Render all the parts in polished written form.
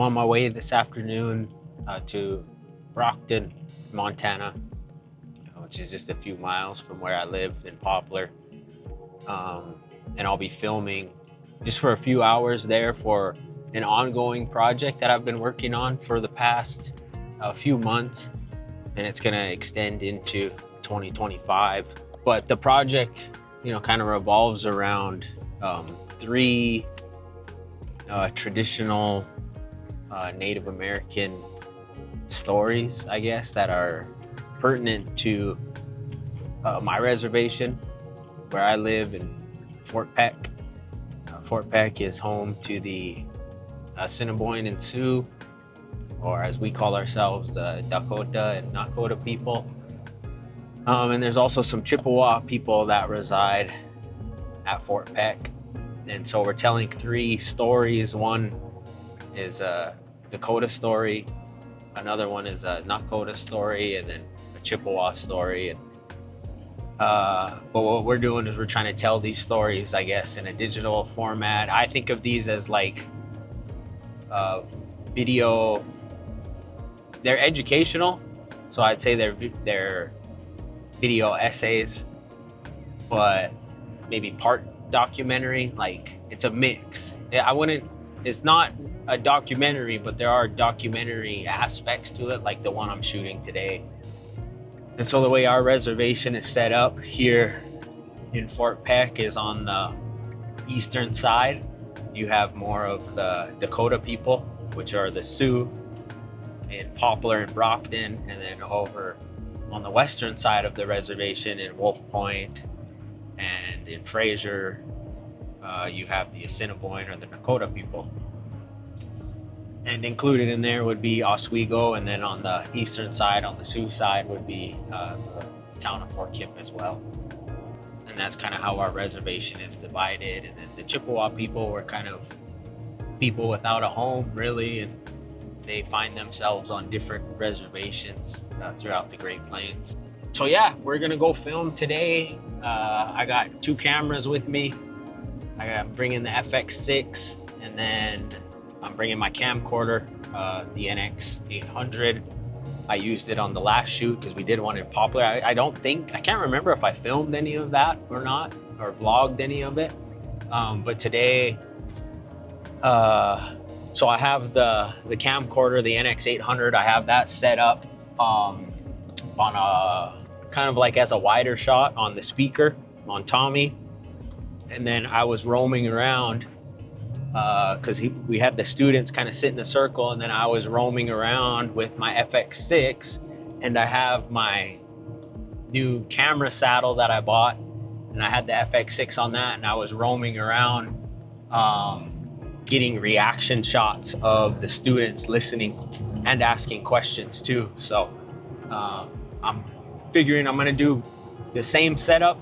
I'm on my way this afternoon to Brockton, Montana, which is just a few miles from where I live in Poplar. And I'll be filming just for a few hours there for an ongoing project that I've been working on for the past few months, and it's going to extend into 2025. But the project, kind of revolves around three traditional Native American stories, I guess, that are pertinent to my reservation where I live in Fort Peck. Fort Peck is home to the Assiniboine and Sioux, or as we call ourselves, the Dakota and Nakota people. And there's also some Chippewa people that reside at Fort Peck. And so we're telling three stories. One is a Dakota story, another one is a Nakota story, and then a Chippewa story. But what we're doing is we're trying to tell these stories, I guess, in a digital format. I think of these as like video. They're educational, so I'd say they're video essays, but maybe part documentary. Like, it's a mix. It's not a documentary, but there are documentary aspects to it, like the one I'm shooting today. And so the way our reservation is set up here in Fort Peck is on the eastern side. You have more of the Dakota people, which are the Sioux in Poplar and Brockton, and then over on the western side of the reservation in Wolf Point and in Fraser, you have the Assiniboine or the Nakota people. And included in there would be Oswego, and then on the eastern side, on the Sioux side, would be the town of Fort Kip as well. And that's kind of how our reservation is divided. And then the Chippewa people were kind of people without a home, really, and they find themselves on different reservations throughout the Great Plains. So yeah, we're gonna go film today. I got two cameras with me. I'm bringing the FX6, and then I'm bringing my camcorder, the NX800. I used it on the last shoot because we did one in Poplar. I can't remember if I filmed any of that or not, or vlogged any of it. But today, so I have the camcorder, the NX800. I have that set up on a kind of like as a wider shot on the speaker on Tommy. And then I was roaming around because we had the students kind of sit in a circle, and then I was roaming around with my FX6, and I have my new camera saddle that I bought, and I had the FX6 on that, and I was roaming around getting reaction shots of the students listening and asking questions too. So I'm figuring I'm gonna do the same setup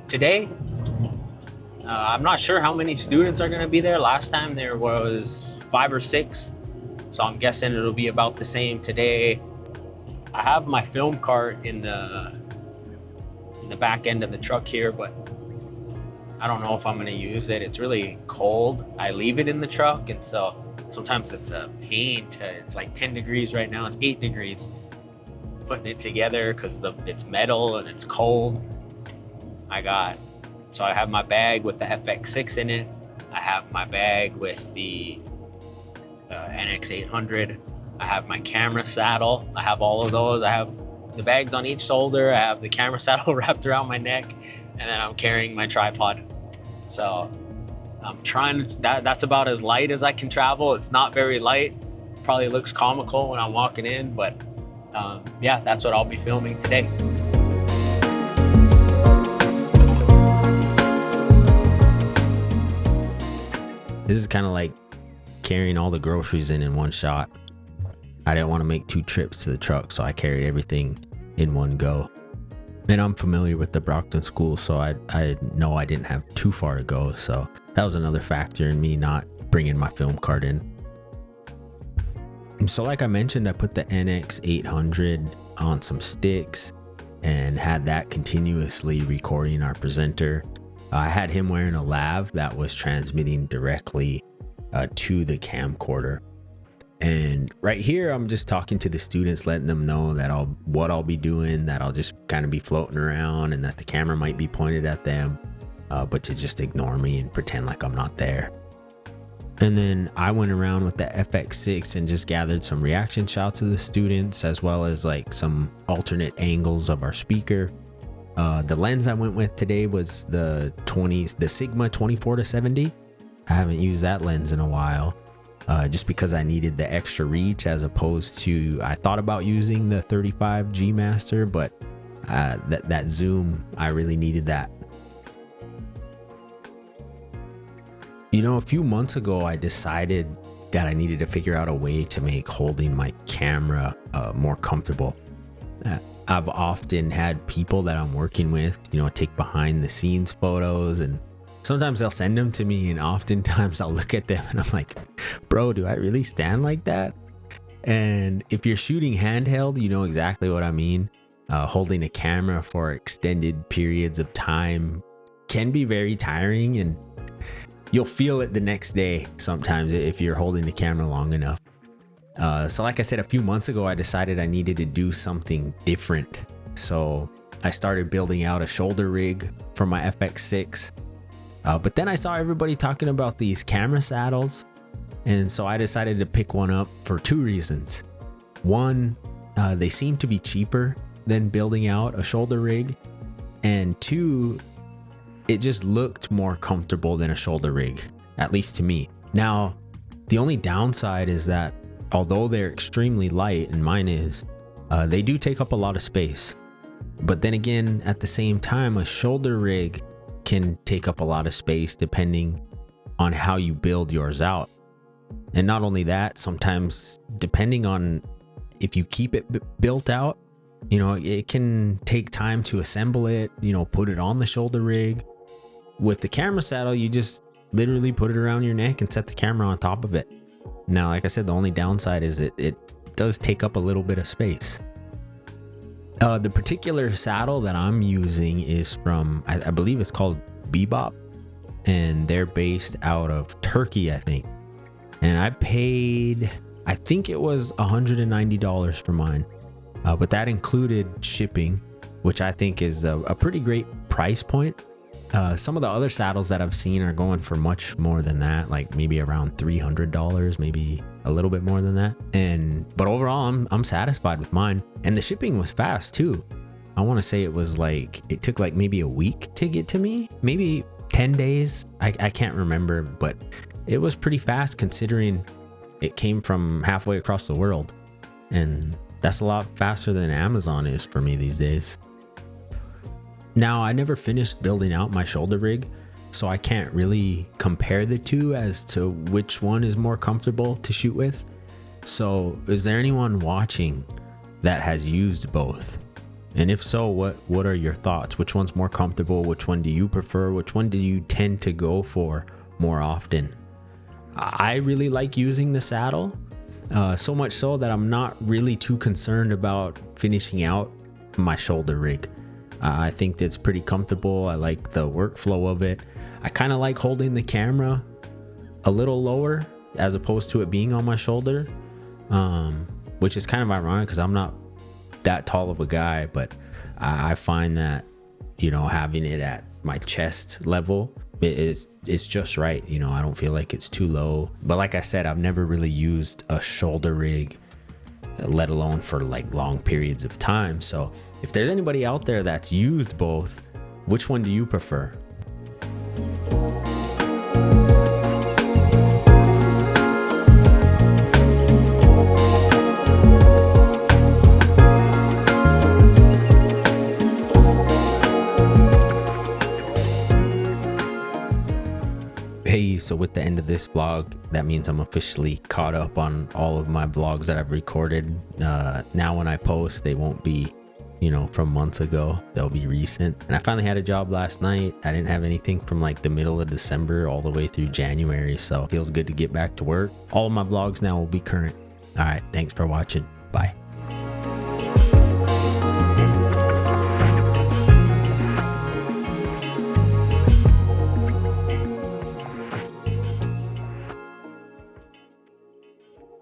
today. I'm not sure how many students are gonna be there. Last time there was 5 or 6, so I'm guessing it'll be about the same today. I have my film cart in the back end of the truck here, but I don't know if I'm gonna use it. It's really cold. I leave it in the truck, and so sometimes it's a pain it's like 10 degrees right now. It's 8 degrees putting it together because it's metal and it's cold. So I have my bag with the FX6 in it. I have my bag with the NX800. I have my camera saddle. I have all of those. I have the bags on each shoulder. I have the camera saddle wrapped around my neck, and then I'm carrying my tripod. So I'm trying, that's about as light as I can travel. It's not very light. Probably looks comical when I'm walking in, but yeah, that's what I'll be filming today. This is kind of like carrying all the groceries in one shot. I didn't want to make 2 trips to the truck, so I carried everything in one go. And I'm familiar with the Brockton school, so I know I didn't have too far to go. So that was another factor in me not bringing my film cart in. And so like I mentioned, I put the NX800 on some sticks and had that continuously recording our presenter. I had him wearing a lav that was transmitting directly to the camcorder. And right here, I'm just talking to the students, letting them know that what I'll be doing, that I'll just kind of be floating around and that the camera might be pointed at them, but to just ignore me and pretend like I'm not there. And then I went around with the FX6 and just gathered some reaction shots of the students, as well as like some alternate angles of our speaker. The lens I went with today was the Sigma 24-70. I haven't used that lens in a while. Just because I needed the extra reach, as opposed to, I thought about using the 35 G Master, but that zoom, I really needed that. You know, a few months ago, I decided that I needed to figure out a way to make holding my camera more comfortable. I've often had people that I'm working with, you know, take behind the scenes photos, and sometimes they'll send them to me, and oftentimes I'll look at them and I'm like, bro, do I really stand like that? And if you're shooting handheld, you know exactly what I mean. Holding a camera for extended periods of time can be very tiring, and you'll feel it the next day sometimes if you're holding the camera long enough. So like I said, a few months ago, I decided I needed to do something different. So I started building out a shoulder rig for my FX6. But then I saw everybody talking about these camera saddles, and so I decided to pick one up for two reasons. One, they seem to be cheaper than building out a shoulder rig, and two, it just looked more comfortable than a shoulder rig, at least to me. Now, the only downside is that although they're extremely light, and mine is, they do take up a lot of space. But then again, at the same time, a shoulder rig can take up a lot of space depending on how you build yours out. And not only that, sometimes depending on if you keep it built out, you know, it can take time to assemble it, you know, put it on the shoulder rig. With the camera saddle, you just literally put it around your neck and set the camera on top of it. Now, like I said, the only downside is it does take up a little bit of space. The particular saddle that I'm using is from, I believe it's called Bebop, and they're based out of Turkey, I think. And I paid, I think it was $190 for mine, but that included shipping, which I think is a pretty great price point. Some of the other saddles that I've seen are going for much more than that, like maybe around $300, maybe a little bit more than that. But overall, I'm satisfied with mine. And the shipping was fast too. I want to say it took like maybe a week to get to me, maybe 10 days. I can't remember, but it was pretty fast considering it came from halfway across the world. And that's a lot faster than Amazon is for me these days. Now, I never finished building out my shoulder rig, so I can't really compare the two as to which one is more comfortable to shoot with. So is there anyone watching that has used both? And if so, what are your thoughts? Which one's more comfortable? Which one do you prefer? Which one do you tend to go for more often? I really like using the saddle, so much so that I'm not really too concerned about finishing out my shoulder rig. I think that's pretty comfortable. I like the workflow of it. I kind of like holding the camera a little lower as opposed to it being on my shoulder, which is kind of ironic because I'm not that tall of a guy, but I find that, you know, having it at my chest level, it's just right. You know, I don't feel like it's too low. But like I said, I've never really used a shoulder rig, let alone for like long periods of time. So if there's anybody out there that's used both, which one do you prefer? Hey, so with the end of this vlog, that means I'm officially caught up on all of my vlogs that I've recorded. Now when I post, they won't be, you know, from months ago. They'll be recent. And I finally had a job last night. I didn't have anything from like the middle of December all the way through January, so it feels good to get back to work. All of my vlogs now will be current. All right, thanks for watching. Bye.